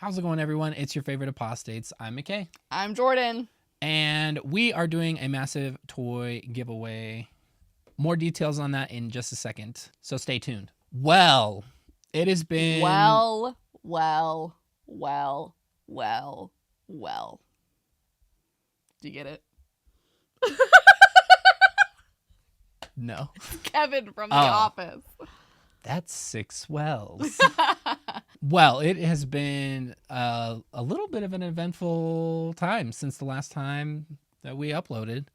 How's it going, everyone? It's your favorite apostates. I'm McKay. I'm Jordan. And we are doing a massive toy giveaway. More details on that in just a second, so stay tuned. Well, it has been... Well. Do you get it? No. Kevin from The Office. That's 6 wells. Well, it has been a little bit of an eventful time since the last time that we uploaded,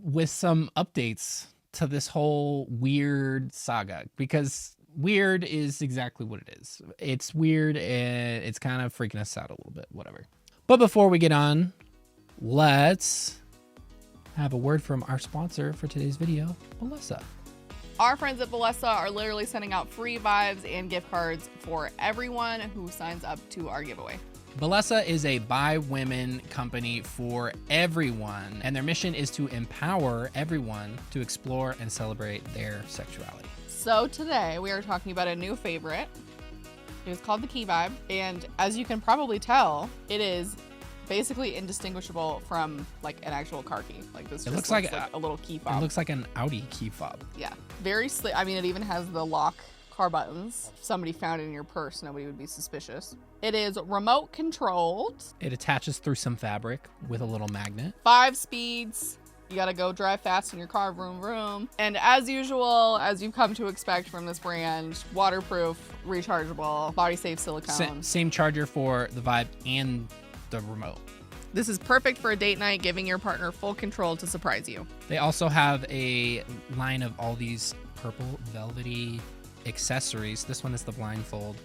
with some updates to this whole weird saga, because weird is exactly what it is. It's weird and it's kind of freaking us out a little bit, whatever. But before we get on, let's have a word from our sponsor for today's video, Melissa. Our friends at Balesa are literally sending out free vibes and gift cards for everyone who signs up to our giveaway. Balesa is a by women company for everyone, and their mission is to empower everyone to explore and celebrate their sexuality. So today we are talking about a new favorite. It is called the Key Vibe, and as you can probably tell, it is basically indistinguishable from like an actual car key. Like this, looks like a little key fob. It looks like an Audi key fob. Yeah, very slick. I mean, it even has the lock car buttons. If somebody found it in your purse, nobody would be suspicious. It is remote controlled. It attaches through some fabric with a little magnet. 5 speeds. You gotta go drive fast in your car, vroom vroom. And as usual, as you've come to expect from this brand, waterproof, rechargeable, body safe silicone. Same charger for the Vibe and the remote. This is perfect for a date night, giving your partner full control to surprise you. They also have a line of all these purple velvety accessories. This one is the blindfold,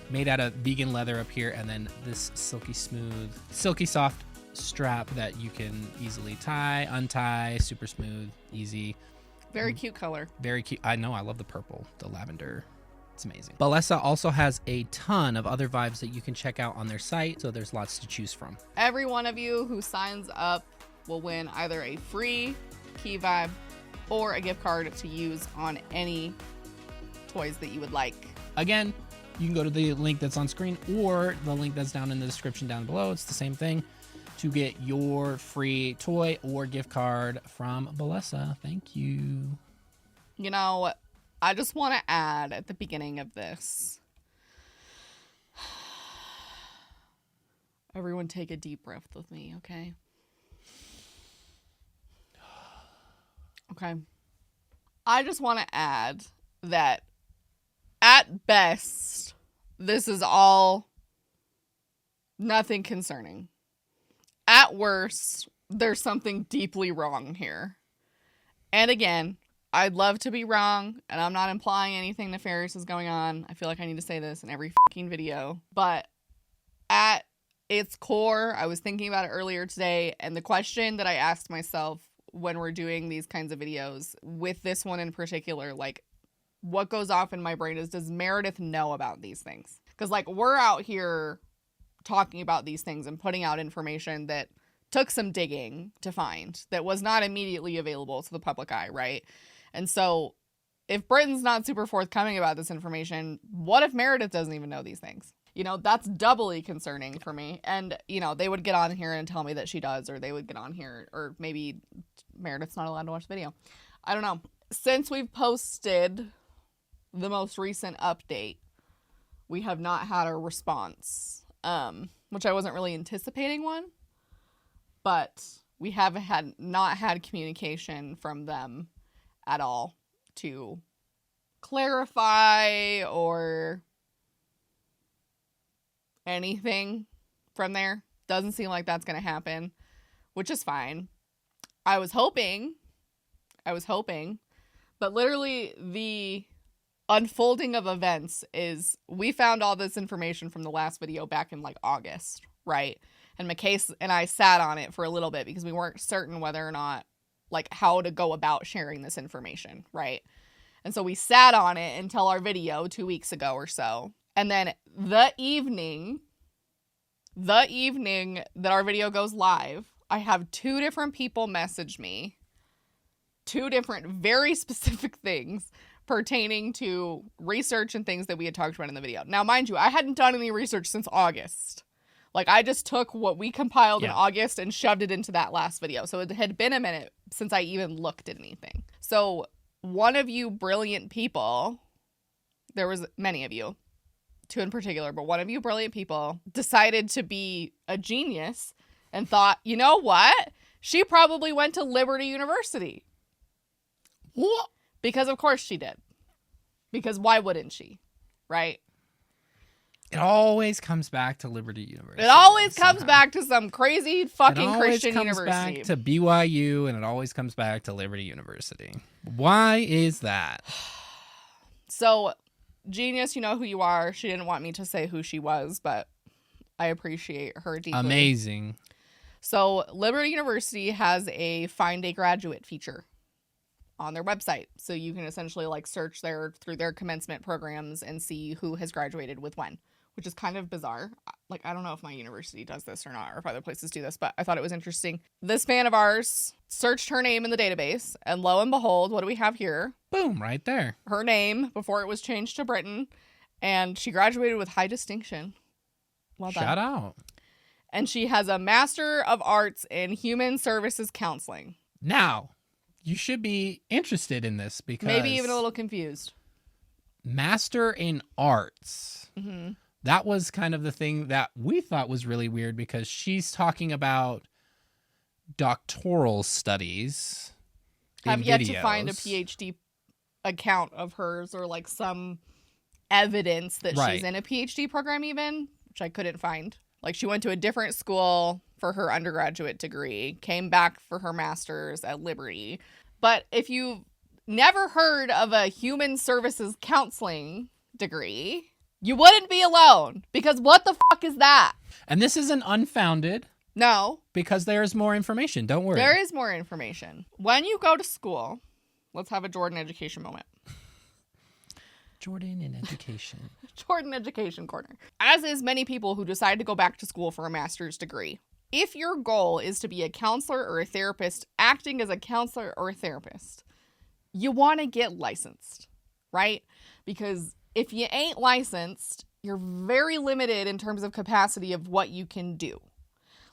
made out of vegan leather up here, and then this silky smooth, silky soft strap that you can easily tie, untie, super smooth, easy. Very cute color. Very cute. I know, I love the purple, the lavender. It's amazing. Balesa also has a ton of other vibes that you can check out on their site, so there's lots to choose from. Every one of you who signs up will win either a free Key Vibe or a gift card to use on any toys that you would like. Again, you can go to the link that's on screen or the link that's down in the description down below. It's the same thing to get your free toy or gift card from Balesa. Thank you. You know, I just want to add at the beginning of this, everyone take a deep breath with me, okay? Okay. I just want to add that at best, this is all nothing concerning. At worst, there's something deeply wrong here. And again, I'd love to be wrong, and I'm not implying anything nefarious is going on. I feel like I need to say this in every fucking video. But at its core, I was thinking about it earlier today, and the question that I asked myself when we're doing these kinds of videos, with this one in particular, like, what goes off in my brain is, does Meredith know about these things? Because, like, we're out here talking about these things and putting out information that took some digging to find, that was not immediately available to the public eye, right? And so if Britain's not super forthcoming about this information, what if Meredith doesn't even know these things? You know, that's doubly concerning for me. And, you know, they would get on here and tell me that she does, or they would get on here, or maybe Meredith's not allowed to watch the video. I don't know. Since we've posted the most recent update, we have not had a response, which I wasn't really anticipating one, but we haven't not had communication from them at all to clarify or anything from there. Doesn't seem like that's going to happen, which is fine. I was hoping, but literally the unfolding of events is, we found all this information from the last video back in like August, right? And McKay and I sat on it for a little bit because we weren't certain whether or not, like, how to go about sharing this information, right? And so we sat on it until our video 2 weeks ago or so. And then the evening that our video goes live, I have 2 different people message me, 2 different very specific things, pertaining to research and things that we had talked about in the video. Now, mind you, I hadn't done any research since August. Like, I just took what we compiled in August and shoved it into that last video. So it had been a minute since I even looked at anything. So one of you brilliant people, there was many of you, two in particular, but one of you brilliant people decided to be a genius and thought, you know what? She probably went to Liberty University. What? Because of course she did. Because why wouldn't she? Right? It always comes back to Liberty University. It always comes back to some crazy fucking Christian university. It always comes back to BYU, and it always comes back to Liberty University. Why is that? So, genius, you know who you are. She didn't want me to say who she was, but I appreciate her deeply. Amazing. So, Liberty University has a Find a Graduate feature on their website. So you can essentially like search through their commencement programs and see who has graduated with when, which is kind of bizarre. Like, I don't know if my university does this or not, or if other places do this, but I thought it was interesting. This fan of ours searched her name in the database, and lo and behold, what do we have here? Boom, right there. Her name before it was changed to Brighton, and she graduated with high distinction. Well done. Shout out. And she has a Master of Arts in Human Services Counseling. Now, you should be interested in this because... Maybe even a little confused. Master in Arts. Mm-hmm. That was kind of the thing that we thought was really weird because she's talking about doctoral studies. I've yet to find a PhD account of hers or like some evidence that she's in a PhD program even, which I couldn't find. Like, she went to a different school for her undergraduate degree, came back for her master's at Liberty. But if you've never heard of a human services counseling degree, you wouldn't be alone, because what the fuck is that? And this isn't unfounded. No. Because there's more information. Don't worry. There is more information. When you go to school, let's have a Jordan education moment. Jordan in education. Jordan education corner. As is many people who decide to go back to school for a master's degree. If your goal is to be a counselor or a therapist, acting as a counselor or a therapist, you want to get licensed, right? Because if you ain't licensed, you're very limited in terms of capacity of what you can do.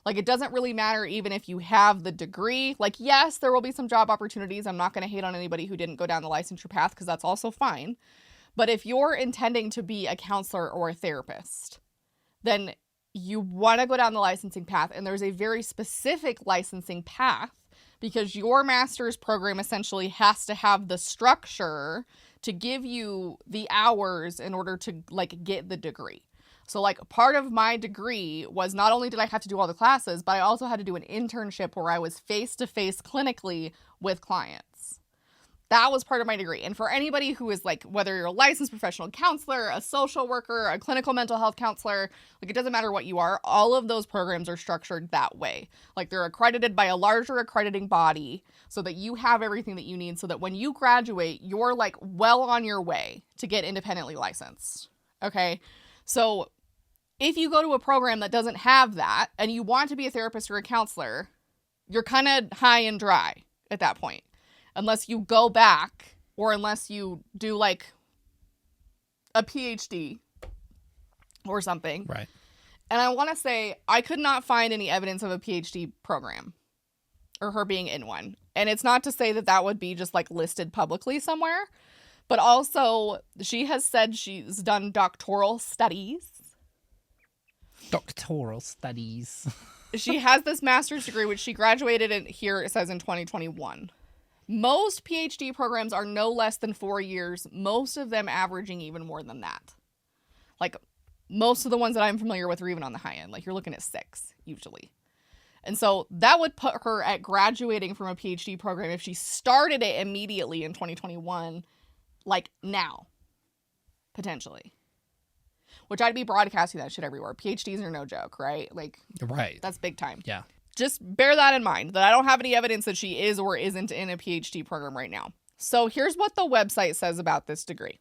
Like, it doesn't really matter even if you have the degree. Like, yes, there will be some job opportunities. I'm not going to hate on anybody who didn't go down the licensure path, because that's also fine. But if you're intending to be a counselor or a therapist, then you want to go down the licensing path. And there's a very specific licensing path, because your master's program essentially has to have the structure to give you the hours in order to like get the degree. So like, part of my degree was not only did I have to do all the classes, but I also had to do an internship where I was face-to-face clinically with clients. That was part of my degree. And for anybody who is like, whether you're a licensed professional counselor, a social worker, a clinical mental health counselor, like, it doesn't matter what you are, all of those programs are structured that way. Like, they're accredited by a larger accrediting body so that you have everything that you need, so that when you graduate, you're like well on your way to get independently licensed. Okay. So if you go to a program that doesn't have that and you want to be a therapist or a counselor, you're kind of high and dry at that point. Unless you go back, or unless you do like a PhD or something. Right. And I want to say, I could not find any evidence of a PhD program or her being in one. And it's not to say that that would be just like listed publicly somewhere, but also she has said she's done doctoral studies. Doctoral studies. She has this master's degree, which she graduated in, here it says, in 2021. Most PhD programs are no less than 4 years, most of them averaging even more than that. Like, most of the ones that I'm familiar with are even on the high end. Like, you're looking at 6, usually. And so that would put her at graduating from a PhD program if she started it immediately in 2021, like now, potentially. Which I'd be broadcasting that shit everywhere. PhDs are no joke, right? Like, right. That's big time. Yeah. Just bear that in mind, that I don't have any evidence that she is or isn't in a PhD program right now. So here's what the website says about this degree.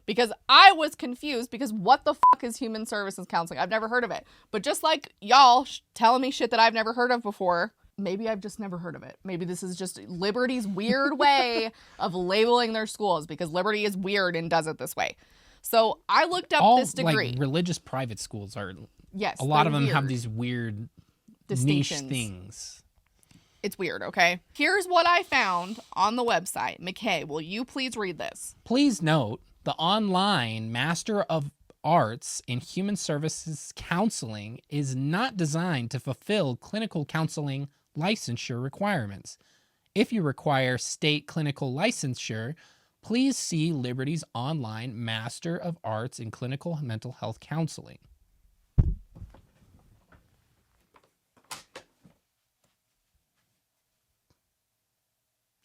Because I was confused, because what the fuck is human services counseling? I've never heard of it. But just like y'all telling me shit that I've never heard of before, Maybe I've just never heard of it. Maybe this is just Liberty's weird way of labeling their schools, because Liberty is weird and does it this way. So I looked up this degree. Like religious private schools are. Yes, a lot of them weird. have these weird niche things. It's weird, okay? Here's what I found on the website. McKay, will you please read this? Please note, the online Master of Arts in Human Services Counseling is not designed to fulfill clinical counseling licensure requirements. If you require state clinical licensure, please see Liberty's online Master of Arts in Clinical Mental Health Counseling.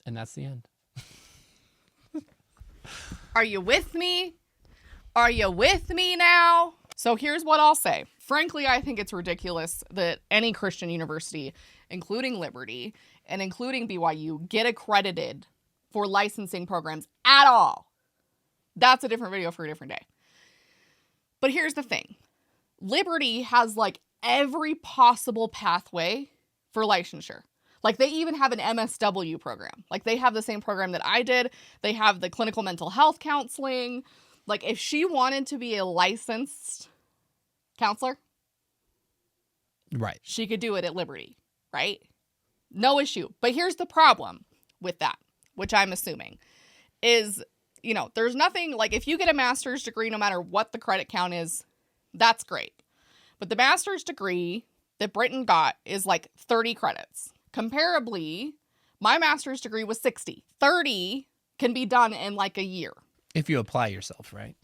And that's the end. Are you with me? Are you with me now? So here's what I'll say. Frankly, I think it's ridiculous that any Christian university, including Liberty and including BYU, get accredited for licensing programs at all. That's a different video for a different day. But here's the thing. Liberty has like every possible pathway for licensure. Like they even have an MSW program. Like they have the same program that I did. They have the clinical mental health counseling. Like if she wanted to be a licensed counselor, right, she could do it at Liberty, right? No issue. But here's the problem with that, which I'm assuming is, you know, there's nothing like if you get a master's degree, no matter what the credit count is, that's great. But the master's degree that Brighton got is like 30 credits. Comparably, my master's degree was 60. 30 can be done in like a year. If you apply yourself, right?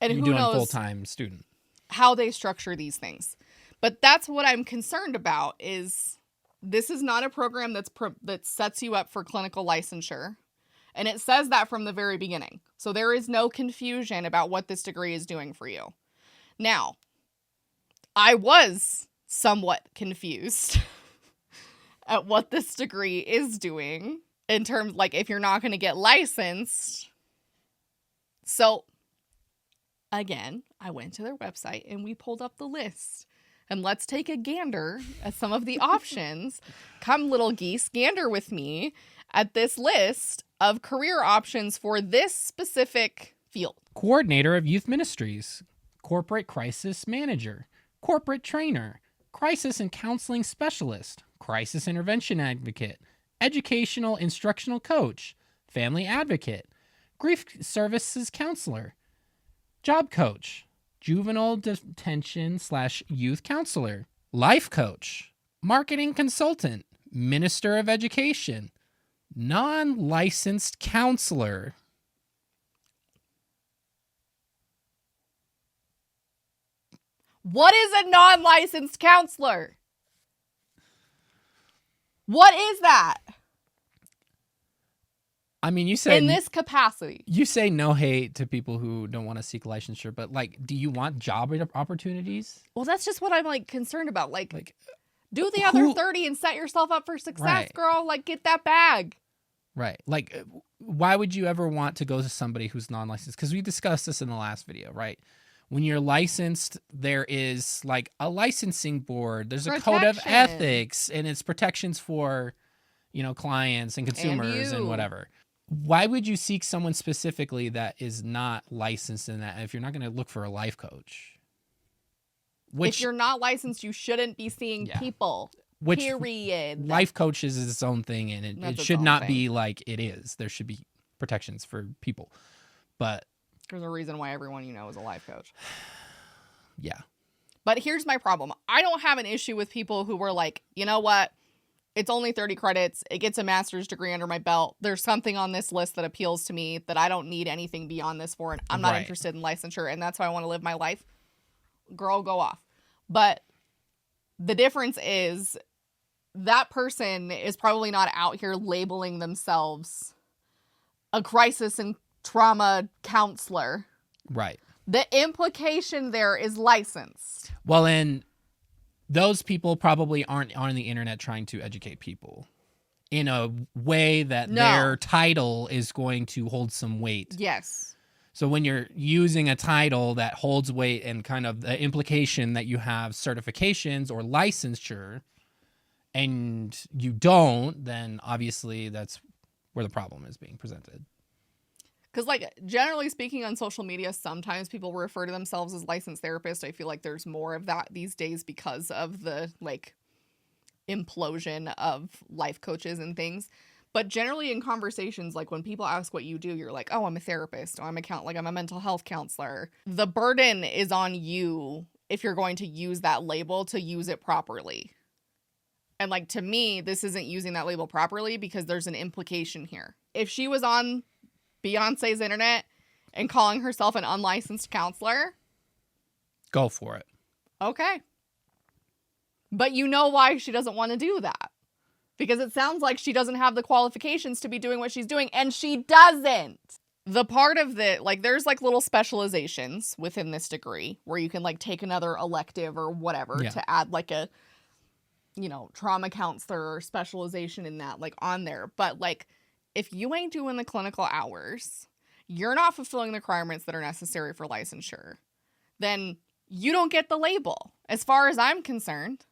And you're who doing knows full-time student. How they structure these things. But that's what I'm concerned about is this is not a program that sets you up for clinical licensure. And it says that from the very beginning. So there is no confusion about what this degree is doing for you. Now, I was somewhat confused at what this degree is doing in terms, like, if you're not going to get licensed. So, again, I went to their website and we pulled up the list. And let's take a gander at some of the options. Come, little geese, gander with me at this list of career options for this specific field. Coordinator of Youth Ministries, Corporate Crisis Manager, Corporate Trainer, Crisis and Counseling Specialist, Crisis Intervention Advocate, Educational Instructional Coach, Family Advocate, Grief Services Counselor, Job Coach, Juvenile Detention / Youth Counselor, Life Coach, Marketing Consultant, Minister of Education, Non-Licensed Counselor. What is a non-licensed counselor? What is that? I mean, you said in this capacity. You say no hate to people who don't want to seek licensure, but like, do you want job opportunities? Well, that's just what I'm like concerned about. Like do the other 30 and set yourself up for success, right, girl. Like, get that bag. Right. Like, why would you ever want to go to somebody who's non-licensed? Because we discussed this in the last video, right? When you're licensed, there is like a licensing board. There's a code of ethics, and it's protections for, you know, clients and consumers and whatever. Why would you seek someone specifically that is not licensed in that if you're not going to look for a life coach? If you're not licensed, you shouldn't be seeing people. Period. Life coach is its own thing, and it should not be like it is. There should be protections for people. But there's a reason why everyone you know is a life coach. Yeah. But here's my problem. I don't have an issue with people who were like, you know what? It's only 30 credits. It gets a master's degree under my belt. There's something on this list that appeals to me that I don't need anything beyond this for. And I'm not interested in licensure, and that's how I want to live my life. Girl, go off. But the difference is that person is probably not out here labeling themselves a crisis and trauma counselor. Right. The implication there is licensed. Well, and those people probably aren't on the internet trying to educate people in a way that their title is going to hold some weight. Yes. So when you're using a title that holds weight and kind of the implication that you have certifications or licensure, and you don't, then obviously that's where the problem is being presented. Because, like, generally speaking on social media, sometimes people refer to themselves as licensed therapists. I feel like there's more of that these days because of the, like, implosion of life coaches and things. But generally in conversations, like, when people ask what you do, you're like, oh, I'm a therapist. Oh, I'm a mental health counselor. The burden is on you if you're going to use that label to use it properly. And, like, to me, this isn't using that label properly because there's an implication here. If she was on Beyonce's internet and calling herself an unlicensed counselor, go for it. Okay. But you know why she doesn't want to do that. Because it sounds like she doesn't have the qualifications to be doing what she's doing, and she doesn't. The part of the, like, there's, like, little specializations within this degree where you can, like, take another elective or whatever to add, like, a, you know, trauma counselor or specialization in that, like, on there. But, like, if you ain't doing the clinical hours, you're not fulfilling the requirements that are necessary for licensure, then you don't get the label. As far as I'm concerned,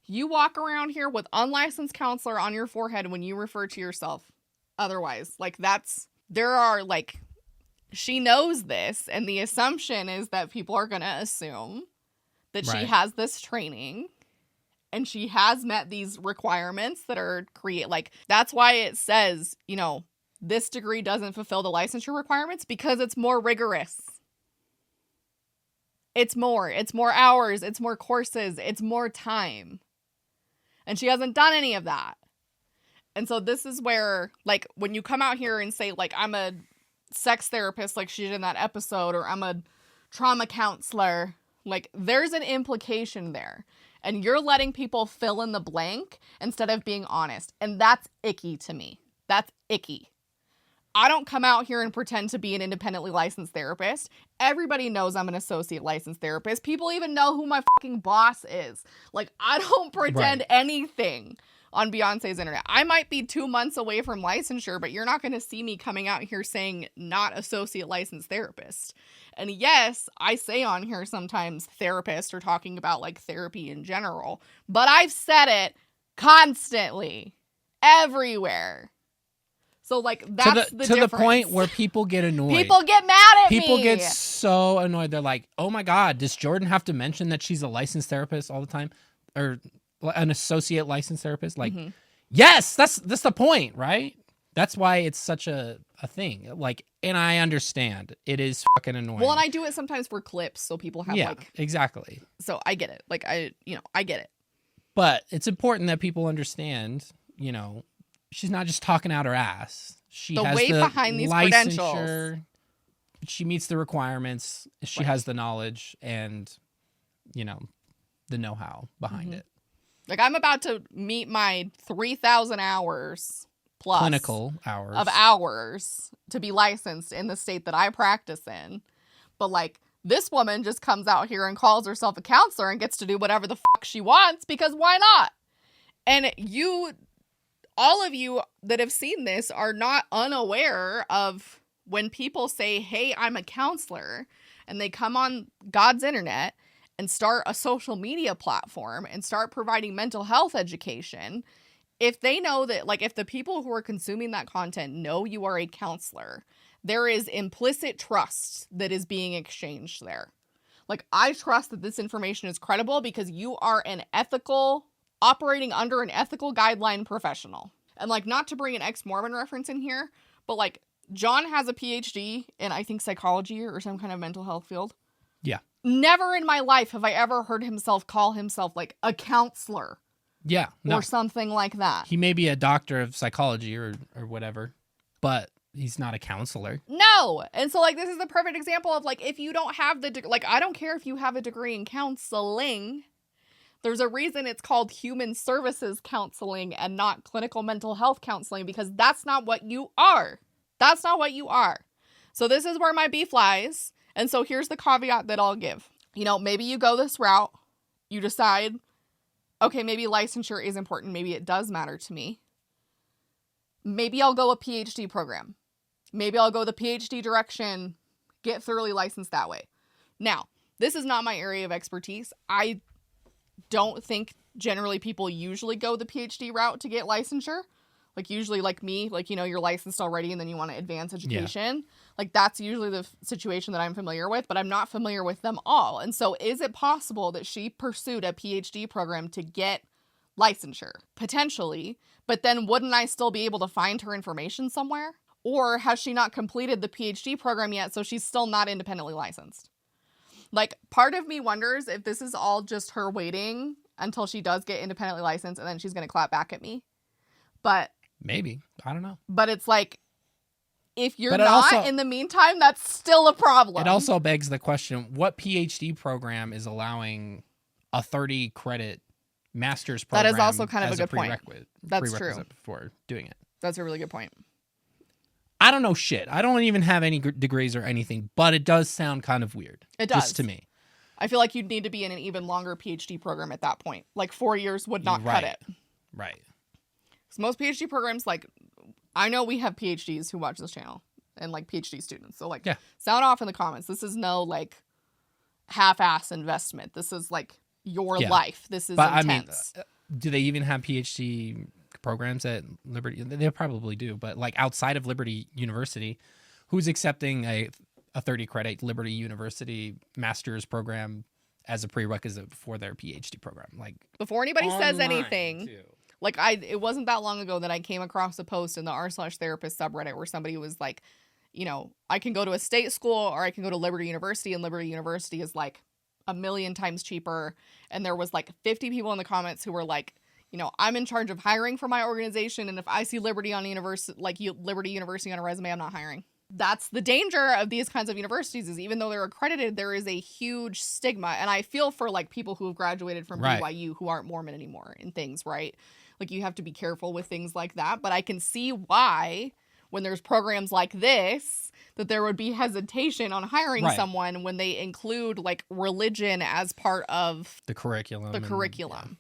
you walk around here with unlicensed counselor on your forehead when you refer to yourself otherwise. Like, she knows this, and the assumption is that people are going to assume that she has this training and she has met these requirements that are that's why it says, you know, this degree doesn't fulfill the licensure requirements, because it's more rigorous. It's more hours, it's more courses, it's more time. And she hasn't done any of that. And so this is where, like, when you come out here and say, like, I'm a sex therapist, like she did in that episode, or I'm a trauma counselor, like, there's an implication there. And you're letting people fill in the blank instead of being honest. And that's icky to me. That's icky. I don't come out here and pretend to be an independently licensed therapist. Everybody knows I'm an associate licensed therapist. People even know who my fucking boss is. Like, I don't pretend anything on Beyonce's internet. I might be 2 months away from licensure, but you're not going to see me coming out here saying not associate licensed therapist. And yes, I say on here sometimes therapist or talking about, like, therapy in general, but I've said it constantly, everywhere. So, like, that's the difference. To the point where people get annoyed. People get mad at me. People get so annoyed. They're like, oh my God, does Jordan have to mention that she's a licensed therapist all the time? Or an associate licensed therapist? Like, yes, that's the point, right? That's why it's such a thing. Like, and I understand. It is fucking annoying. Well, and I do it sometimes for clips, so people have, exactly. So I get it. Like, I get it. But it's important that people understand, you know, she's not just talking out her ass. She has weight the behind these credentials. She meets the requirements. She has the knowledge and, you know, the know-how behind it. Like, I'm about to meet my 3,000 hours plus clinical hours of hours to be licensed in the state that I practice in. But, like, this woman just comes out here and calls herself a counselor and gets to do whatever the fuck she wants, because why not? And all of you that have seen this are not unaware of when people say, hey, I'm a counselor, and they come on God's internet and start a social media platform and start providing mental health education. If they know that, like, if the people who are consuming that content know you are a counselor, there is implicit trust that is being exchanged there. Like, I trust that this information is credible because you are operating under an ethical guideline professional. And, like, not to bring an ex-Mormon reference in here, but, like, John has a PhD in, I think, psychology or some kind of mental health field. Yeah. Never in my life have I ever heard call himself, like, a counselor. Yeah. No. Or something like that. He may be a doctor of psychology or whatever, but he's not a counselor. No. And so, like, this is the perfect example of, like, if you don't have like, I don't care if you have a degree in counseling. There's a reason it's called human services counseling and not clinical mental health counseling, because that's not what you are. That's not what you are. So this is where my beef lies. And so here's the caveat that I'll give. You know, maybe you go this route. You decide, okay, maybe licensure is important. Maybe it does matter to me. Maybe I'll go a PhD program. Maybe I'll go the PhD direction, get thoroughly licensed that way. Now, this is not my area of expertise. I don't think generally people usually go the PhD route to get licensure. Like usually like me, like, you know, you're licensed already and then you want to advance education. Yeah. Like that's usually the situation that I'm familiar with, but I'm not familiar with them all. And so is it possible that she pursued a PhD program to get licensure? Potentially. But then wouldn't I still be able to find her information somewhere? Or has she not completed the PhD program yet, so she's still not independently licensed? Like, part of me wonders if this is all just her waiting until she does get independently licensed and then she's going to clap back at me. But maybe. I don't know. But it's like, if you're not also, in the meantime, that's still a problem. It also begs the question, what PhD program is allowing a 30 credit master's program? That is also kind of a good point. That's true. For doing it. That's a really good point. I don't know shit. I don't even have any degrees or anything, but it does sound kind of weird. It does. Just to me. I feel like you'd need to be in an even longer PhD program at that point. Like 4 years would not cut it. Right. So most PhD programs, like, I know we have PhDs who watch this channel and like PhD students. So like, sound off in the comments. This is no like half-ass investment. This is like your life. This is intense. I mean, do they even have PhD programs at Liberty? They probably do, but like outside of Liberty University, who's accepting a 30 credit Liberty University master's program as a prerequisite for their PhD program? Like, before anybody says anything, like it wasn't that long ago that I came across a post in the r/therapist subreddit where somebody was like, you know, I can go to a state school or I can go to Liberty University, and Liberty University is like 1,000,000 times cheaper. And there was like 50 people in the comments who were like, you know, I'm in charge of hiring for my organization, and if I see Liberty on Liberty University on a resume, I'm not hiring. That's the danger of these kinds of universities, is even though they're accredited, there is a huge stigma. And I feel for like people who have graduated from BYU who aren't Mormon anymore and things, right? Like, you have to be careful with things like that. But I can see why, when there's programs like this, that there would be hesitation on hiring someone when they include like religion as part of the curriculum.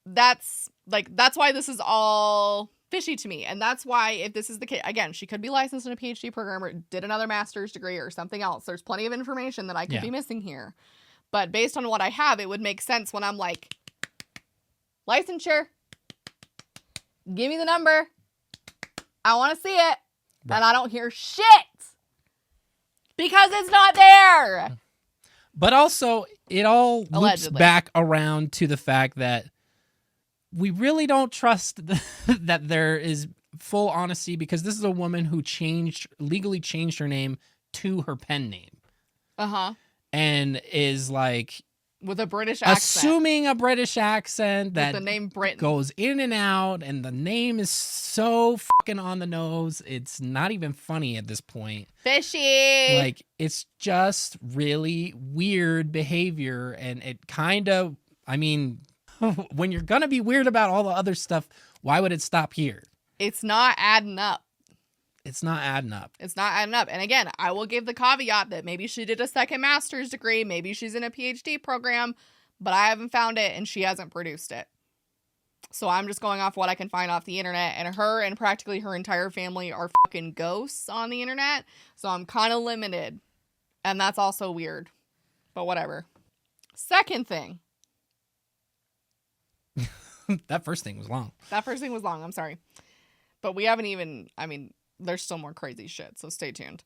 That's why this is all fishy to me. And that's why, if this is the case, again, she could be licensed in a PhD program or did another master's degree or something else. There's plenty of information that I could be missing here. But based on what I have, it would make sense when I'm like, licensure, give me the number, I want to see it, and I don't hear shit because it's not there. But also, it all loops back around to the fact that we really don't trust that there is full honesty, because this is a woman who legally changed her name to her pen name. And is like, with a British accent. Assuming a British accent that with the name Brighton goes in and out, and the name is so fucking on the nose. It's not even funny at this point. Fishy. Like, it's just really weird behavior, and it kind of, I mean, when you're going to be weird about all the other stuff, why would it stop here? It's not adding up. It's not adding up. It's not adding up. And again, I will give the caveat that maybe she did a second master's degree. Maybe she's in a PhD program, but I haven't found it and she hasn't produced it. So I'm just going off what I can find off the internet, and her and practically her entire family are fucking ghosts on the internet. So I'm kind of limited, and that's also weird, but whatever. Second thing. That first thing was long. I'm sorry. But we haven't even, I mean, there's still more crazy shit, so stay tuned.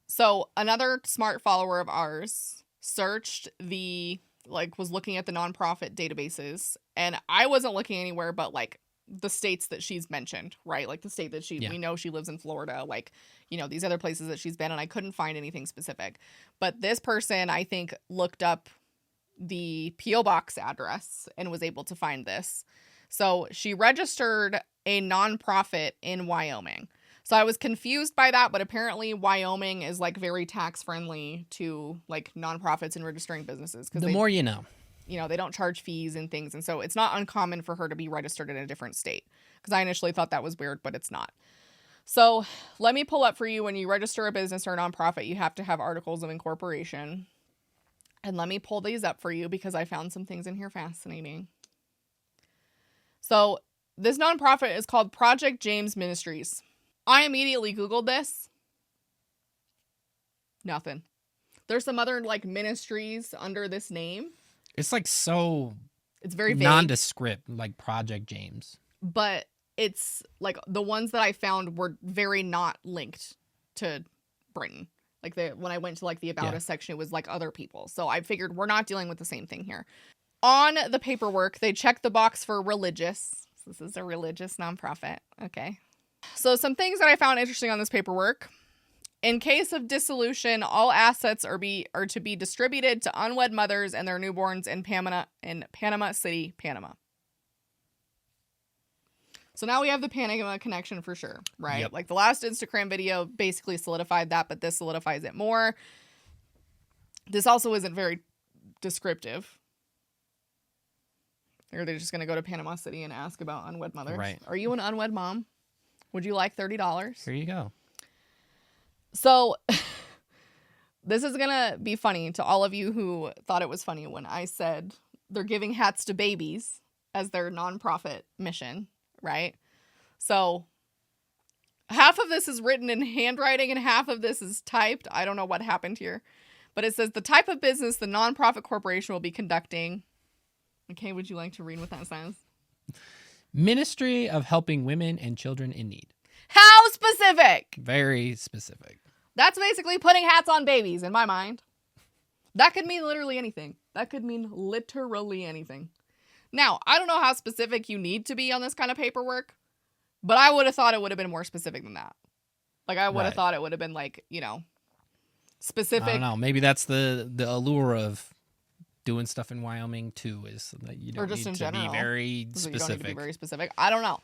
So another smart follower of ours searched was looking at the nonprofit databases, and I wasn't looking anywhere but like the states that she's mentioned, right? Like the state that we know she lives in Florida, like, you know, these other places that she's been, and I couldn't find anything specific. But this person, I think, looked up the P.O. Box address and was able to find this. So she registered a nonprofit in Wyoming. So I was confused by that, but apparently Wyoming is like very tax friendly to like nonprofits and registering businesses. The more you know. You know, they don't charge fees and things. And so it's not uncommon for her to be registered in a different state, because I initially thought that was weird, but it's not. So let me pull up for you, when you register a business or a nonprofit, you have to have articles of incorporation. And let me pull these up for you because I found some things in here fascinating. So this nonprofit is called Project James Ministries. I immediately Googled this. Nothing. There's some other like ministries under this name. It's like so It's very vague. Nondescript, like Project James. But it's like the ones that I found were very not linked to Brighton. Like when I went to like the About Us section, it was like other people. So I figured we're not dealing with the same thing here. On the paperwork, they checked the box for religious. This is a religious nonprofit. Okay. So some things that I found interesting on this paperwork. In case of dissolution, all assets are to be distributed to unwed mothers and their newborns in Panama City, Panama. So now we have the Panama connection for sure, right? Yep. Like the last Instagram video basically solidified that, but this solidifies it more. This also isn't very descriptive. Or they're just going to go to Panama City and ask about unwed mothers. Right. Are you an unwed mom? Would you like $30? Here you go. So this is going to be funny to all of you who thought it was funny when I said they're giving hats to babies as their nonprofit mission, right? So half of this is written in handwriting and half of this is typed. I don't know what happened here. But it says the type of business the nonprofit corporation will be conducting. Okay, would you like to read what that says? Ministry of Helping Women and Children in Need. How specific? Very specific. That's basically putting hats on babies in my mind. That could mean literally anything. That could mean literally anything. Now, I don't know how specific you need to be on this kind of paperwork, but I would have thought it would have been more specific than that. Like, I would have thought it would have been like, specific. I don't know. Maybe that's the allure of doing stuff in Wyoming too, is that you don't need to be very specific. You don't need to be very specific. I don't know.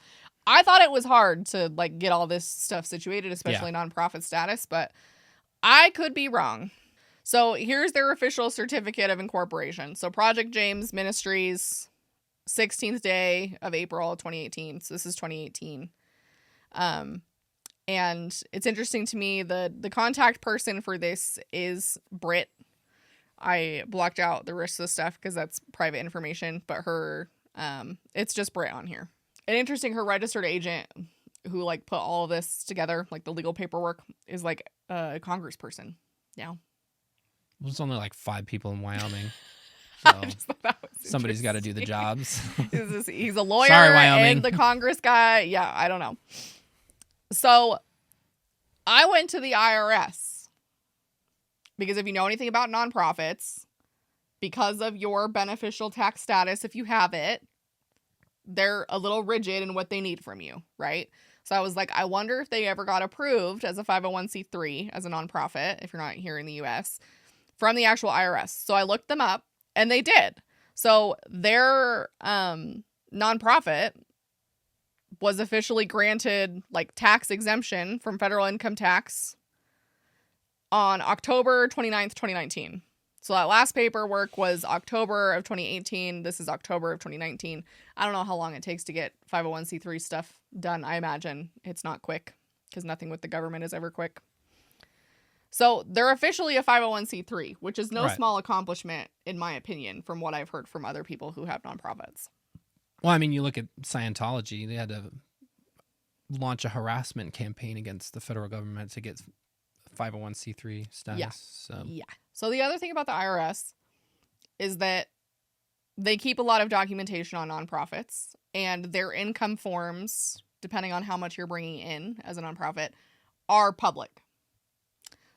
I thought it was hard to like get all this stuff situated, especially nonprofit status, but I could be wrong. So here's their official certificate of incorporation. So Project James Ministries, 16th day of April 2018. So this is 2018. And it's interesting to me, the contact person for this is Britt. I blocked out the rest of the stuff because that's private information, but her, it's just Britt on here. And interesting, her registered agent who like put all of this together, like the legal paperwork, is like a congressperson. Yeah. There's only like 5 people in Wyoming. So I just thought that was somebody's got to do the jobs. He's a lawyer. Sorry, Wyoming. And the Congress guy. Yeah, I don't know. So I went to the IRS because if you know anything about nonprofits, because of your beneficial tax status, if you have it, they're a little rigid in what they need from you, right? So I was like, I wonder if they ever got approved as a 501c3 as a nonprofit, if you're not here in the US, from the actual IRS. So I looked them up and they did. So their nonprofit was officially granted like tax exemption from federal income tax on October 29th, 2019. So that last paperwork was October of 2018. This is October of 2019. I don't know how long it takes to get 501c3 stuff done. I imagine it's not quick because nothing with the government is ever quick. So they're officially a 501c3, which is no small accomplishment, in my opinion, from what I've heard from other people who have nonprofits. Well, I mean, you look at Scientology. They had to launch a harassment campaign against the federal government to get 501c3 status. Yeah. So the other thing about the IRS is that they keep a lot of documentation on nonprofits, and their income forms, depending on how much you're bringing in as a nonprofit, are public.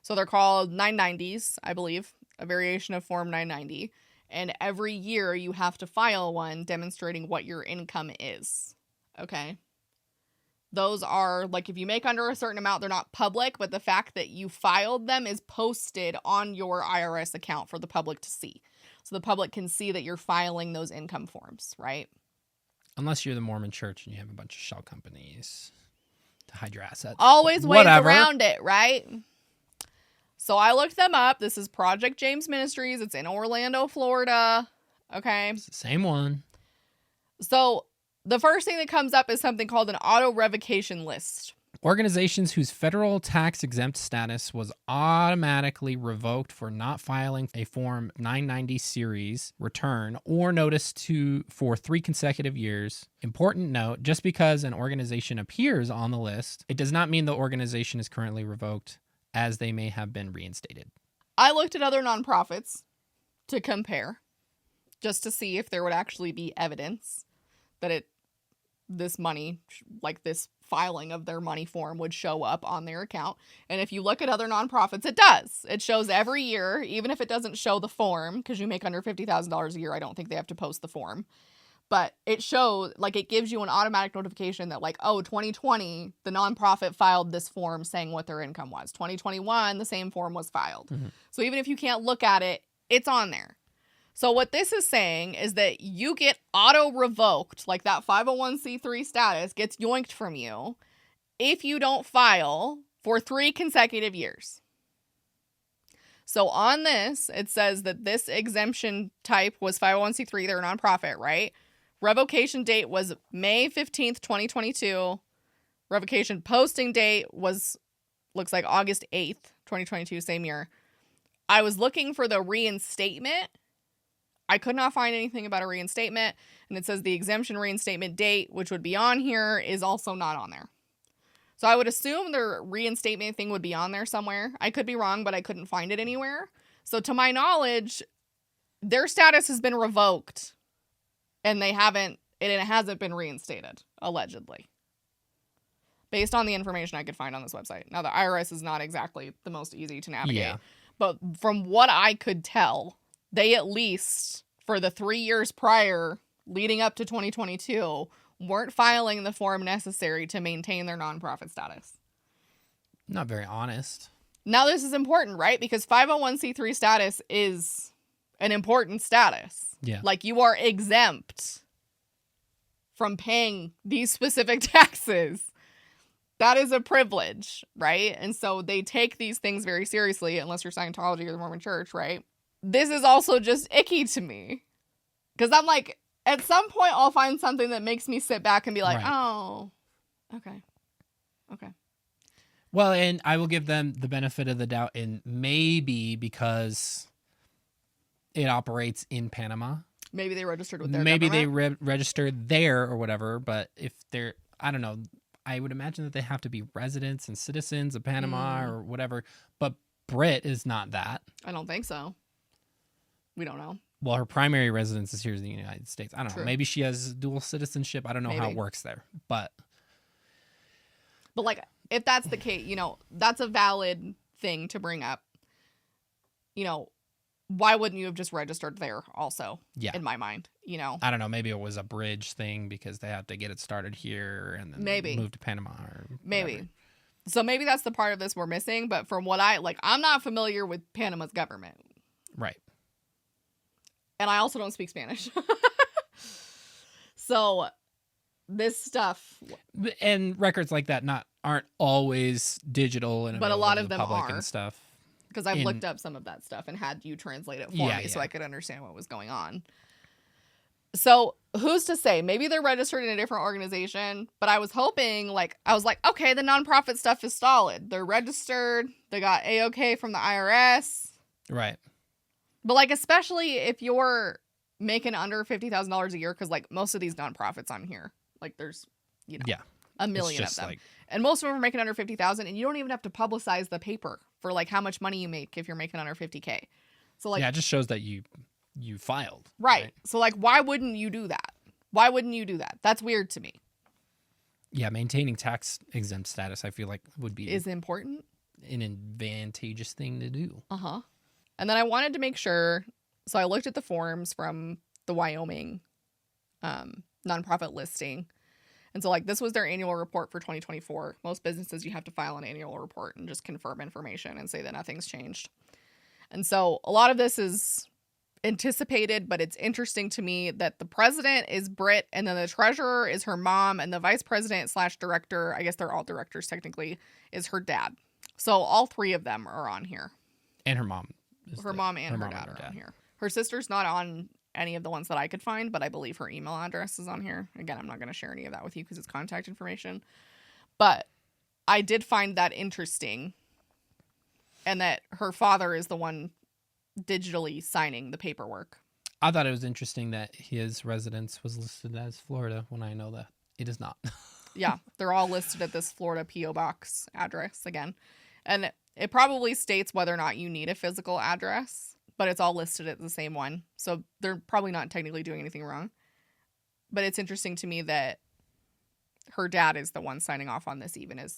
So they're called 990s, I believe, a variation of Form 990. And every year you have to file one demonstrating what your income is. Okay? Those are, like, if you make under a certain amount, they're not public, but the fact that you filed them is posted on your IRS account for the public to see. So the public can see that you're filing those income forms, right? Unless you're the Mormon church and you have a bunch of shell companies to hide your assets. Always ways around it, right? So I looked them up. This is Project James Ministries. It's in Orlando, Florida. Okay. It's the same one. So the first thing that comes up is something called an auto revocation list. Organizations whose federal tax exempt status was automatically revoked for not filing a Form 990 series return or notice for 3 consecutive years. Important note, just because an organization appears on the list, it does not mean the organization is currently revoked, as they may have been reinstated. I looked at other nonprofits to compare. just to see if there would actually be evidence that this money, like this filing of their money form, would show up on their account. And if you look at other nonprofits, it does. It shows every year, even if it doesn't show the form, because you make under $50,000 a year, I don't think they have to post the form. But it shows, like, it gives you an automatic notification that, like, oh, 2020, the nonprofit filed this form saying what their income was. 2021, the same form was filed. Mm-hmm. So even if you can't look at it, it's on there. So what this is saying is that you get auto-revoked, like that 501c3 status gets yoinked from you if you don't file for 3 consecutive years. So on this, it says that this exemption type was 501c3, they're a nonprofit, right? Revocation date was May 15th, 2022. Revocation posting date was, looks like August 8th, 2022, same year. I was looking for the reinstatement. I could not find anything about a reinstatement. And it says the exemption reinstatement date, which would be on here, is also not on there. So I would assume their reinstatement thing would be on there somewhere. I could be wrong, but I couldn't find it anywhere. So to my knowledge, their status has been revoked. And it hasn't been reinstated, allegedly. Based on the information I could find on this website. Now, the IRS is not exactly the most easy to navigate. Yeah. But from what I could tell, they at least, for the 3 years prior, leading up to 2022, weren't filing the form necessary to maintain their nonprofit status. Not very honest. Now, this is important, right? Because 501c3 status is an important status. Yeah. Like, you are exempt from paying these specific taxes. That is a privilege, right? And so they take these things very seriously, unless you're Scientology or the Mormon Church, right? This is also just icky to me. Because I'm like, at some point, I'll find something that makes me sit back and be like, right. Oh, okay. Well, and I will give them the benefit of the doubt, and maybe because it operates in Panama. Maybe they registered with their Maybe government. they registered there or whatever, but if they're, I don't know, I would imagine that they have to be residents and citizens of Panama or whatever, but Brit is not that. I don't think so. We don't know. Well, her primary residence is here in the United States. I don't True. know. Maybe she has dual citizenship. I don't know how it works there, but like, if that's the case, that's a valid thing to bring up. Why wouldn't you have just registered there also? Yeah. In my mind, I don't know. Maybe it was a bridge thing because they have to get it started here and then move to Panama or maybe. Whatever. So maybe that's the part of this we're missing. But from what I'm not familiar with Panama's government. Right. And I also don't speak Spanish. So this stuff. And records like that aren't always digital and but a lot of them public are and stuff. Because I've looked up some of that stuff and had you translate it for me so I could understand what was going on. So who's to say? Maybe they're registered in a different organization, but I was hoping, okay, the nonprofit stuff is solid. They're registered. They got A-OK from the IRS. Right. But, especially if you're making under $50,000 a year, because, most of these nonprofits on here, there's, a million of them. And most of them are making under $50,000, and you don't even have to publicize the paper for how much money you make if you're making under $50K. So it just shows that you filed. Right. So why wouldn't you do that? Why wouldn't you do that? That's weird to me. Yeah, maintaining tax exempt status, I feel like is important. An advantageous thing to do. Uh-huh. And then I wanted to make sure, so I looked at the forms from the Wyoming nonprofit listing. And so, this was their annual report for 2024. Most businesses, you have to file an annual report and just confirm information and say that nothing's changed. And so, a lot of this is anticipated, but it's interesting to me that the president is Brit, and then the treasurer is her mom, and the vice president / director, I guess they're all directors technically, is her dad. So, all 3 of them are on here. And her mom. Her mom and her dad are on here. Her sister's not on any of the ones that I could find, but I believe her email address is on here. Again, I'm not going to share any of that with you because it's contact information. But I did find that interesting, and that her father is the one digitally signing the paperwork. I thought it was interesting that his residence was listed as Florida when I know that it is not. Yeah, they're all listed at this Florida P.O. Box address again. And it probably states whether or not you need a physical address but it's all listed as the same one. So they're probably not technically doing anything wrong. But it's interesting to me that her dad is the one signing off on this even as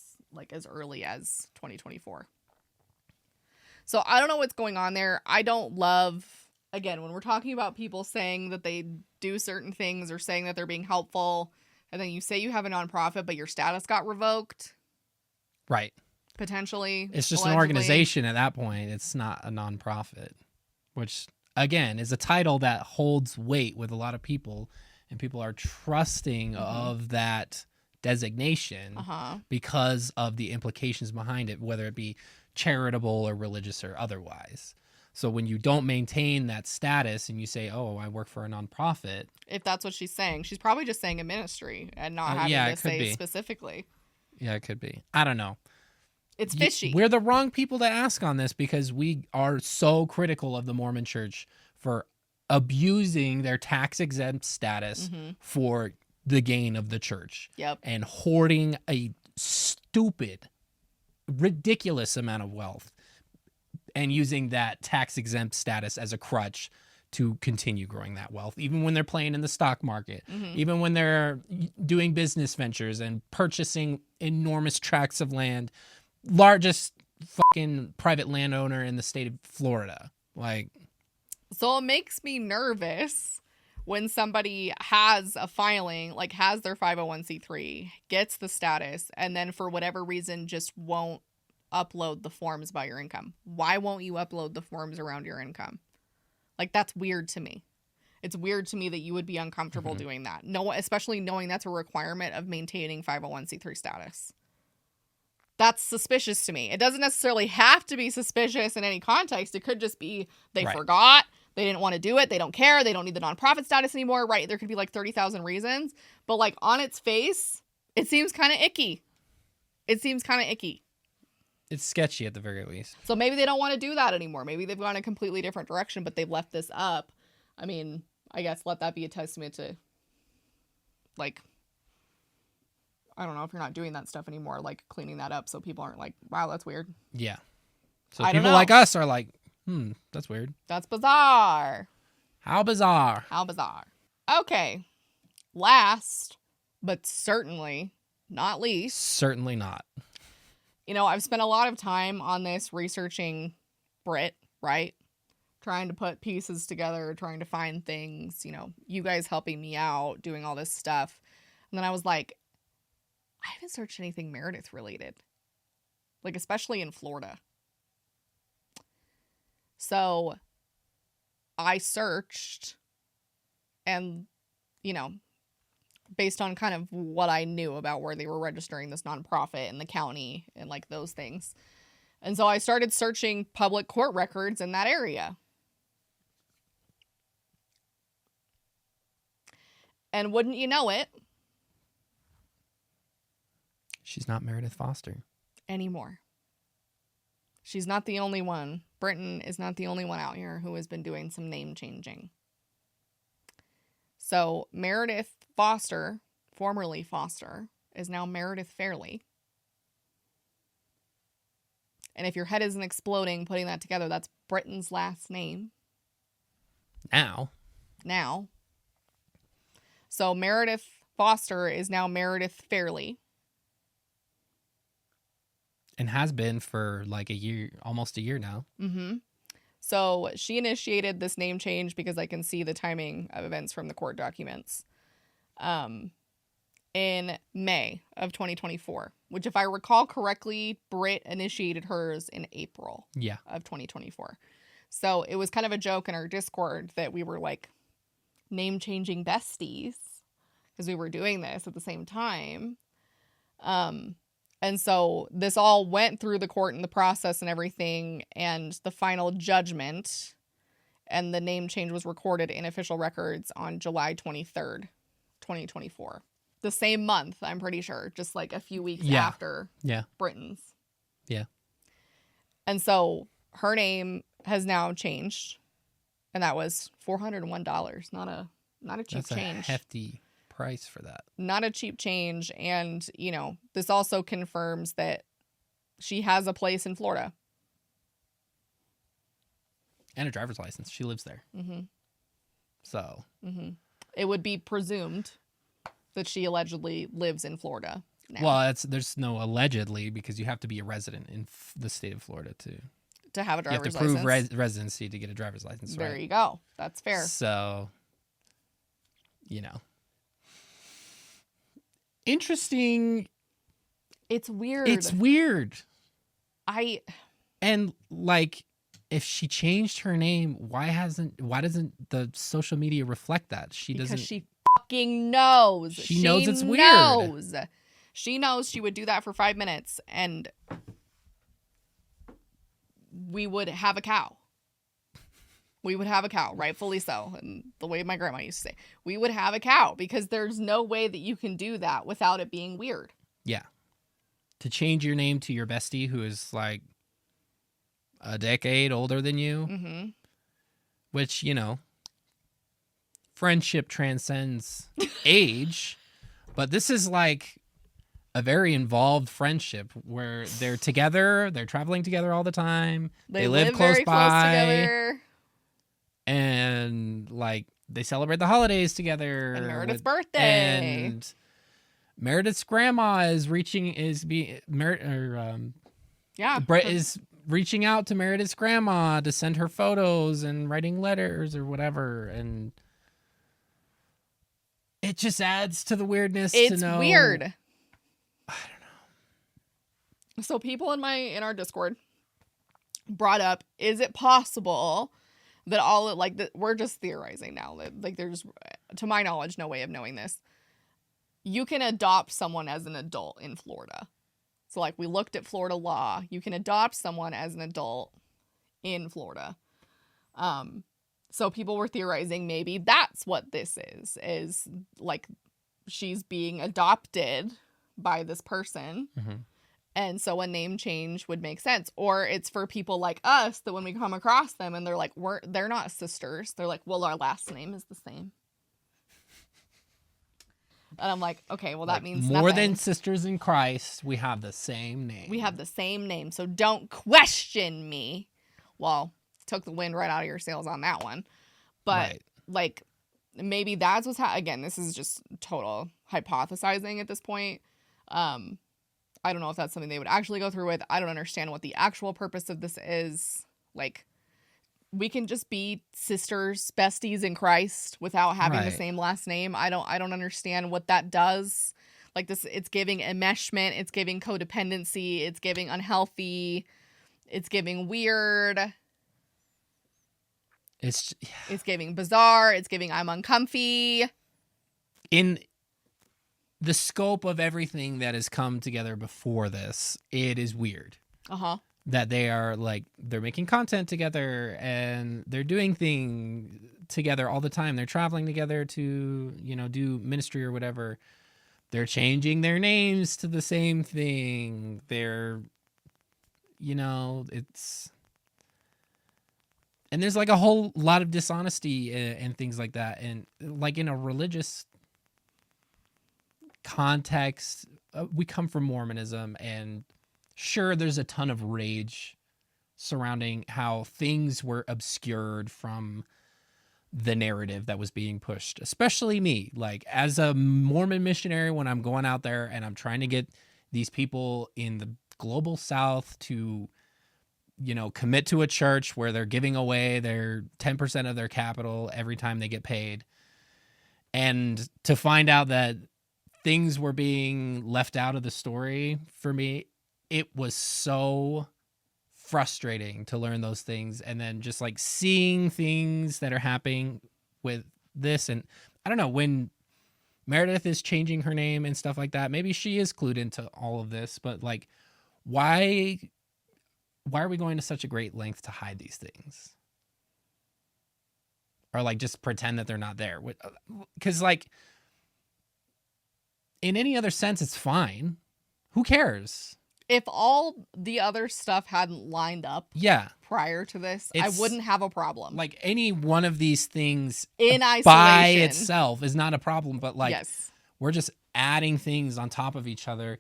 early as 2024. So I don't know what's going on there. I don't love, again, when we're talking about people saying that they do certain things or saying that they're being helpful, and then you say you have a nonprofit, but your status got revoked. Right. Potentially. It's just allegedly. an organization at that point. It's not a nonprofit, which, again, is a title that holds weight with a lot of people, and people are trusting of that designation because of the implications behind it, whether it be charitable or religious or otherwise. So when you don't maintain that status and you say, oh, I work for a nonprofit. If that's what she's saying, she's probably just saying a ministry and not having to say specifically. Yeah, it could be. I don't know. It's fishy. We're the wrong people to ask on this because we are so critical of the Mormon Church for abusing their tax-exempt status for the gain of the church. Yep. And hoarding a stupid, ridiculous amount of wealth and using that tax-exempt status as a crutch to continue growing that wealth, even when they're playing in the stock market, even when they're doing business ventures and purchasing enormous tracts of land, largest fucking private landowner in the state of Florida. So it makes me nervous when somebody has a filing, has their 501c3, gets the status, and then for whatever reason just won't upload the forms about your income. Why won't you upload the forms around your income? That's weird to me. It's weird to me that you would be uncomfortable doing that. No, especially knowing that's a requirement of maintaining 501c3 status. That's suspicious to me. It doesn't necessarily have to be suspicious in any context. It could just be they forgot, they didn't want to do it, they don't care, they don't need the nonprofit status anymore, right? There could be 30,000 reasons. But on its face, it seems kind of icky. It's sketchy at the very least. So maybe they don't want to do that anymore. Maybe they've gone a completely different direction, but they've left this up. I mean, I guess let that be a testament to, I don't know if you're not doing that stuff anymore, cleaning that up so people aren't wow, that's weird. Yeah. So people like us are that's weird. That's bizarre. How bizarre. Okay. Last, but certainly not least. Certainly not. I've spent a lot of time on this researching Brit, right? Trying to put pieces together, trying to find things, you guys helping me out, doing all this stuff. And then I was like, I haven't searched anything Meredith related, especially in Florida. So I searched and, based on kind of what I knew about where they were registering this nonprofit in the county and those things. And so I started searching public court records in that area. And wouldn't you know it? She's not Meredith Foster. Anymore. She's not the only one. Brighton is not the only one out here who has been doing some name changing. So Meredith Foster, formerly Foster, is now Meredith Fairley. And if your head isn't exploding putting that together, that's Brighton's last name. Now. So Meredith Foster is now Meredith Fairley. And has been for a year, almost a year now. Mm-hmm. So she initiated this name change because I can see the timing of events from the court documents. In May of 2024, which if I recall correctly, Britt initiated hers in April of 2024. So it was kind of a joke in our Discord that we were name changing besties because we were doing this at the same time. And so this all went through the court and the process and everything, and the final judgment and the name change was recorded in official records on July 23rd, 2024. The same month, I'm pretty sure, just a few weeks after Britain's. Yeah. And so her name has now changed, and that was $401. Not a cheap change. That's a hefty price for that. Not a cheap change. And, this also confirms that she has a place in Florida. And a driver's license. She lives there. Mm-hmm. So. Mm-hmm. It would be presumed that she allegedly lives in Florida now. Well, there's no allegedly, because you have to be a resident in the state of Florida to have a driver's license. You have to license. prove residency to get a driver's license, right? There you go. That's fair. So, interesting. It's weird. It's weird. And like, if she changed her name, why doesn't the social media reflect that? Because she fucking knows. She knows it's weird. She knows she would do that for 5 minutes and we would have a cow. We would have a cow, rightfully so. And the way my grandma used to say, we would have a cow, because there's no way that you can do that without it being weird. Yeah. To change your name to your bestie, who is like a decade older than you, mm-hmm. which, friendship transcends age, but this is like a very involved friendship where they're together, they're traveling together all the time, they live close by, together. And like they celebrate the holidays together. And Meredith's birthday. And Meredith's grandma is reaching out to Meredith's grandma to send her photos and writing letters or whatever, and it just adds to the weirdness. It's to know. Weird. I don't know. So people in our Discord brought up, is it possible that we're just theorizing now, that there's, to my knowledge, no way of knowing this. You can adopt someone as an adult in Florida. So like we looked at Florida law, you can adopt someone as an adult in Florida. So people were theorizing maybe that's what this is like she's being adopted by this person. Mm-hmm. And so a name change would make sense. Or it's for people like us that when we come across them and they're like, they're not sisters. They're like, well, our last name is the same. And I'm like, okay, well, that means more nothing. than sisters in Christ, we have the same name. We have the same name, so don't question me. Well, took the wind right out of your sails on that one. But, like, maybe that's what's again, this is just total hypothesizing at this point. I don't know if that's something they would actually go through with. I don't understand what the actual purpose of this is. Like, we can just be sisters, besties in Christ without having the same last name. I don't understand what that does. Like this, it's giving enmeshment, it's giving codependency, it's giving unhealthy, it's giving weird. It's giving bizarre, it's giving I'm uncomfy. In the scope of everything that has come together before this, it is weird. Uh-huh. That they are they're making content together and they're doing things together all the time. They're traveling together to, do ministry or whatever. They're changing their names to the same thing. They're, it's, and there's like a whole lot of dishonesty and things like that. And like in a religious context, we come from Mormonism, and sure, there's a ton of rage surrounding how things were obscured from the narrative that was being pushed, especially me. Like, as a Mormon missionary, when I'm going out there and I'm trying to get these people in the global South to, commit to a church where they're giving away their 10% of their capital every time they get paid, and to find out that things were being left out of the story, for me, it was so frustrating to learn those things, and then just like seeing things that are happening with this. And I don't know, when Meredith is changing her name and stuff like that, maybe she is clued into all of this, but like, why are we going to such a great length to hide these things? Or like just pretend that they're not there? Because like, in any other sense, it's fine. Who cares? If all the other stuff hadn't lined up prior to this, I wouldn't have a problem. Like, any one of these things in isolation by itself is not a problem, but like, we're just adding things on top of each other,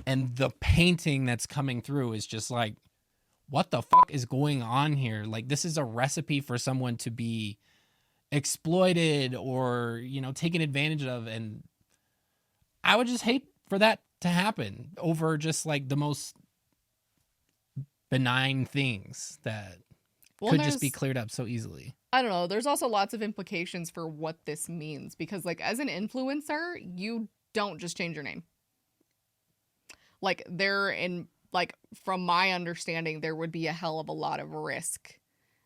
and the painting that's coming through is just like, what the fuck is going on here? Like, this is a recipe for someone to be exploited or, you know, taken advantage of. And I would just hate for that to happen over just like the most benign things that could just be cleared up so easily. I don't know. There's also lots of implications for what this means because, like, as an influencer, you don't just change your name. Like, from my understanding, there would be a hell of a lot of risk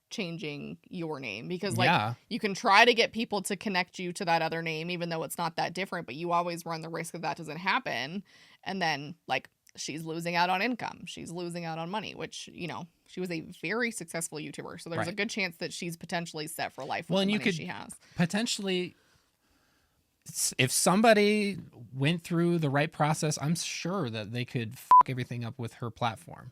changing your name because, like, you can try to get people to connect you to that other name, even though it's not that different, but you always run the risk that doesn't happen. And then, like, she's losing out on income. She's losing out on money, which, you know, she was a very successful YouTuber. So there's a good chance that she's potentially set for life with the money she has. Potentially, if somebody went through the right process, I'm sure that they could fuck everything up with her platform.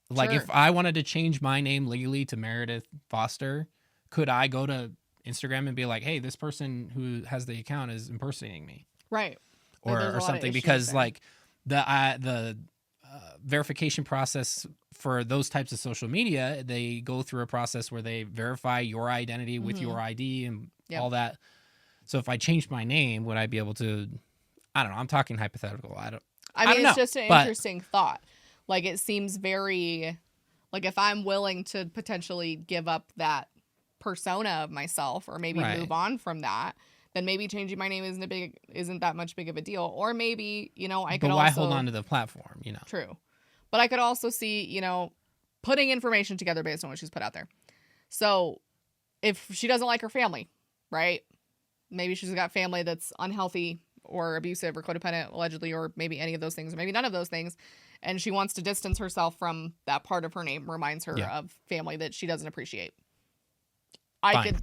Like, if I wanted to change my name legally to Meredith Foster, could I go to Instagram and be like, hey, this person who has the account is impersonating me? Right. Or something, because there. Like the verification process for those types of social media, they go through a process where they verify your identity with your ID and all that. So if I changed my name, would I be able to, I don't know, I'm talking hypothetical. I mean, it's just an interesting thought. Like, it seems very, like, if I'm willing to potentially give up that persona of myself or maybe move on from that, then maybe changing my name isn't that much big of a deal. Or maybe, you know, I could also... But why hold on to the platform, you know? True. But I could also see, you know, putting information together based on what she's put out there. So if she doesn't like her family, right? Maybe she's got family that's unhealthy or abusive or codependent, allegedly, or maybe any of those things, or maybe none of those things. And she wants to distance herself from that part of her name, reminds her of family that she doesn't appreciate. I could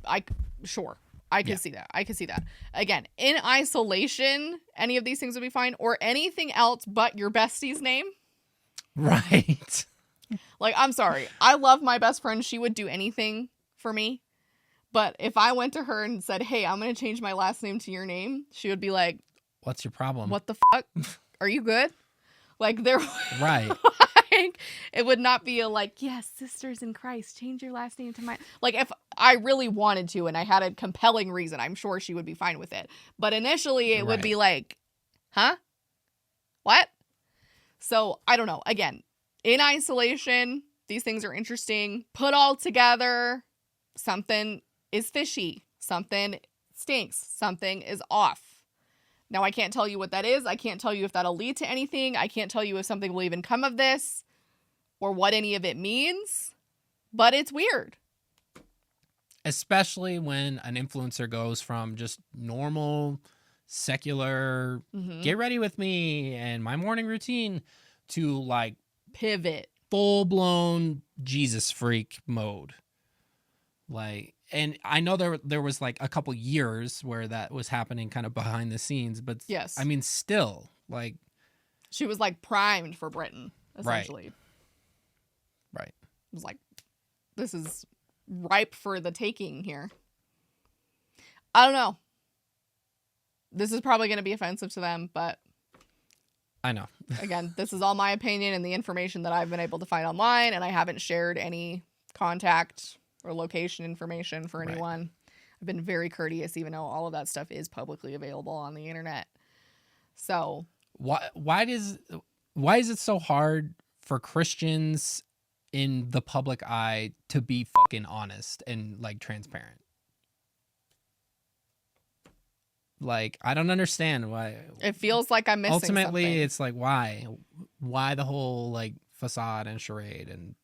see that. I could see that. Again, in isolation, any of these things would be fine, or anything else but your bestie's name. Right. Like, I'm sorry. I love my best friend. She would do anything for me. But if I went to her and said, hey, I'm going to change my last name to your name, she would be like, what's your problem? What the fuck? Are you good? Like, there. Right. Like, it would not be a, like, yes, sisters in Christ, change your last name to my... Like, if I really wanted to and I had a compelling reason, I'm sure she would be fine with it. But initially, it would be like, huh? What? So, I don't know. Again, in isolation, these things are interesting. Put all together, something is fishy. Something stinks. Something is off. Now, I can't tell you what that is. I can't tell you if that'll lead to anything. I can't tell you if something will even come of this or what any of it means. But it's weird. Especially when an influencer goes from just normal, secular, get ready with me and my morning routine to, like, pivot. Full-blown Jesus freak mode. Like, and I know there was like a couple years where that was happening kind of behind the scenes, but yes, I mean, still, like, she was like primed for Brighton, essentially. Right. It was like, this is ripe for the taking here. I don't know. This is probably going to be offensive to them, but I know. Again, this is all my opinion and the information that I've been able to find online, and I haven't shared any contact or location information for anyone. Right. I've been very courteous, even though all of that stuff is publicly available on the internet. So why is it so hard for Christians in the public eye to be fucking honest and, like, transparent? Like, I don't understand why. It feels like I'm missing ultimately something. It's like, why the whole, like, facade and charade and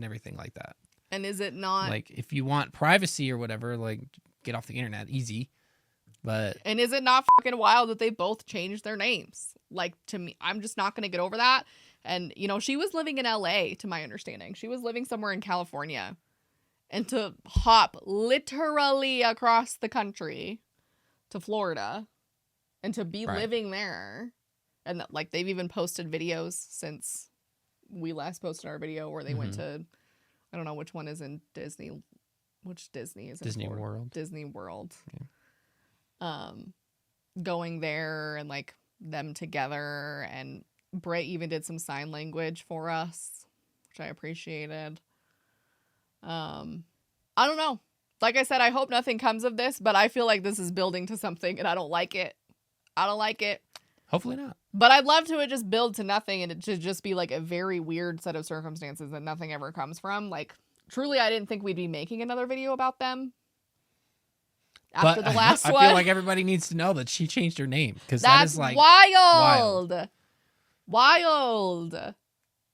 everything like that? And is it not... Like, if you want privacy or whatever, like, get off the internet. Easy. But... And is it not fucking wild that they both changed their names? Like, to me, I'm just not going to get over that. And, you know, she was living in LA, to my understanding. She was living somewhere in California. And to hop literally across the country to Florida and to be living there. And, like, they've even posted videos since we last posted our video where they went to... I don't know which one is in Disney. Which Disney is in Disney World. Disney World. Yeah. Going there and, like, them together, and Bray even did some sign language for us, which I appreciated. I don't know. Like I said, I hope nothing comes of this, but I feel like this is building to something, and I don't like it. I don't like it. Hopefully not. But I'd love to just build to nothing, and it should just be like a very weird set of circumstances that nothing ever comes from. Like, truly, I didn't think we'd be making another video about them after the last one. I feel like everybody needs to know that she changed her name, because that That's is like wild.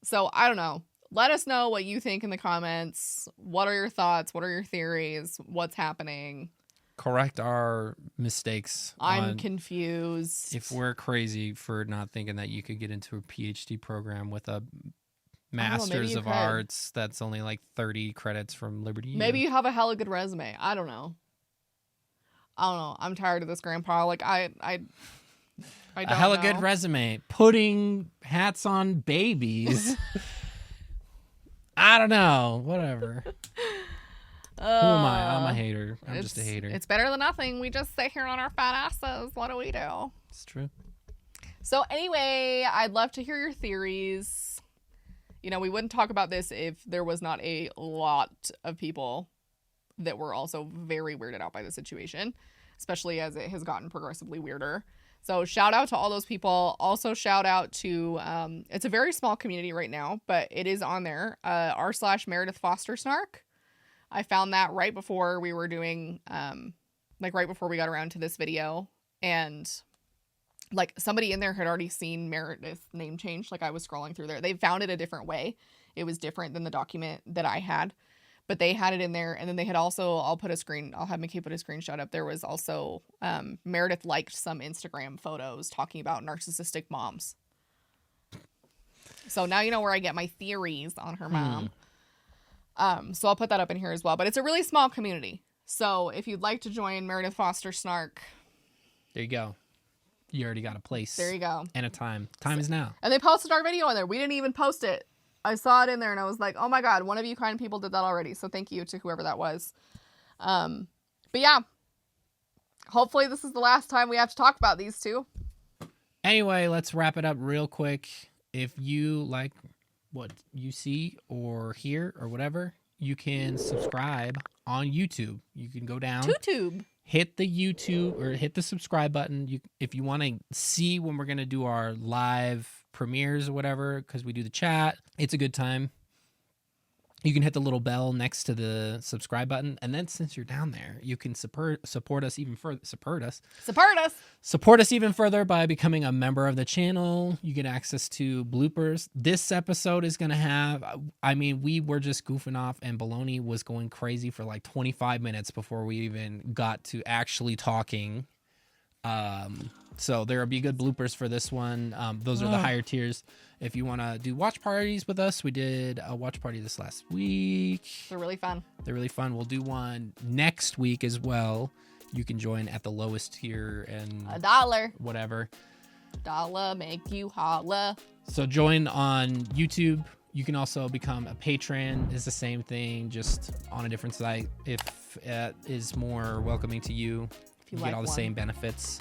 So I don't know. Let us know what you think in the comments. What are your thoughts? What are your theories? What's happening? Correct our mistakes. I'm confused. If we're crazy for not thinking that you could get into a PhD program with a Master's of Arts that's only like 30 credits from Liberty U. Maybe you have a hella good resume. I don't know. I'm tired of this, Grandpa. Like I don't a hella know. good resume. Putting hats on babies. I don't know. Whatever. Who am I? I'm a hater. I'm just a hater. It's better than nothing. We just sit here on our fat asses. What do we do? It's true. So anyway, I'd love to hear your theories. You know, we wouldn't talk about this if there was not a lot of people that were also very weirded out by the situation, especially as it has gotten progressively weirder. So shout out to all those people. Also shout out to, it's a very small community right now, but it is on there, r/Meredith Foster Snark. I found that right before we were doing, right before we got around to this video. And like somebody in there had already seen Meredith's name change. Like I was scrolling through there. They found it a different way. It was different than the document that I had. But they had it in there, and then they had also, I'll have Mickey put a screenshot up. There was also, Meredith liked some Instagram photos talking about narcissistic moms. So now you know where I get my theories on her mom. So I'll put that up in here as well. But it's a really small community. So if you'd like to join Meredith Foster Snark. There you go. You already got a place. There you go. And a time. Time is now. And they posted our video in there. We didn't even post it. I saw it in there and I was like, oh my God, one of you kind people did that already. So thank you to whoever that was. But yeah, hopefully this is the last time we have to talk about these two. Anyway, let's wrap it up real quick. If you like what you see or hear or whatever, you can subscribe on YouTube. You can go down. YouTube. Hit the YouTube or hit the subscribe button. If you want to see when we're going to do our live premieres or whatever, because we do the chat, it's a good time. You can hit the little bell next to the subscribe button, and then since you're down there, you can support us even further. Support us even further by becoming a member of the channel. You get access to bloopers. This episode is gonna have, we were just goofing off, and Baloney was going crazy for like 25 minutes before we even got to actually talking. So there will be good bloopers for this one. Those are the higher tiers. If you want to do watch parties with us, we did a watch party this last week. They're really fun. We'll do one next week as well. You can join at the lowest tier and $1. Whatever. $1 make you holla. So join on YouTube. You can also become a patron. It's the same thing, just on a different site. If it is more welcoming to you, you get all the same benefits.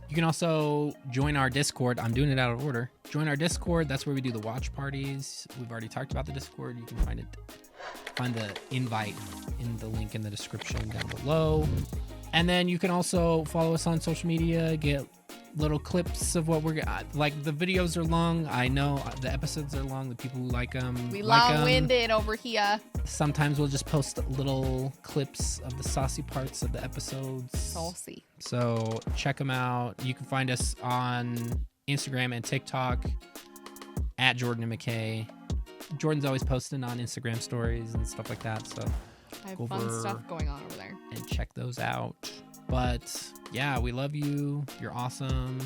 You can also join our Discord. I'm doing it out of order. Join our Discord. That's where we do the watch parties. We've already talked about the Discord. You can find the invite in the link in the description down below. And then you can also follow us on social media, get little clips of what we're like. The videos are long. I know the episodes are long. The people who like them, we long-winded over here. Sometimes we'll just post little clips of the saucy parts of the episodes. Saucy. So check them out. You can find us on Instagram and TikTok at Jordan and McKay. Jordan's always posting on Instagram stories and stuff like that. So I have fun stuff going on over there. And check those out. But yeah, we love you. You're awesome.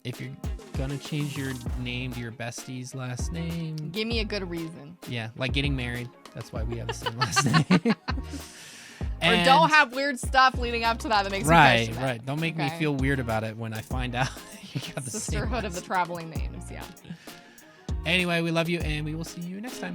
If you're gonna change your name to your bestie's last name, give me a good reason. Yeah, like getting married. That's why we have the same last name. Or don't have weird stuff leading up to that makes me question it. Right. Don't make me feel weird about it when I find out you got the Sisterhood of the traveling names. Yeah. Anyway, we love you, and we will see you next time.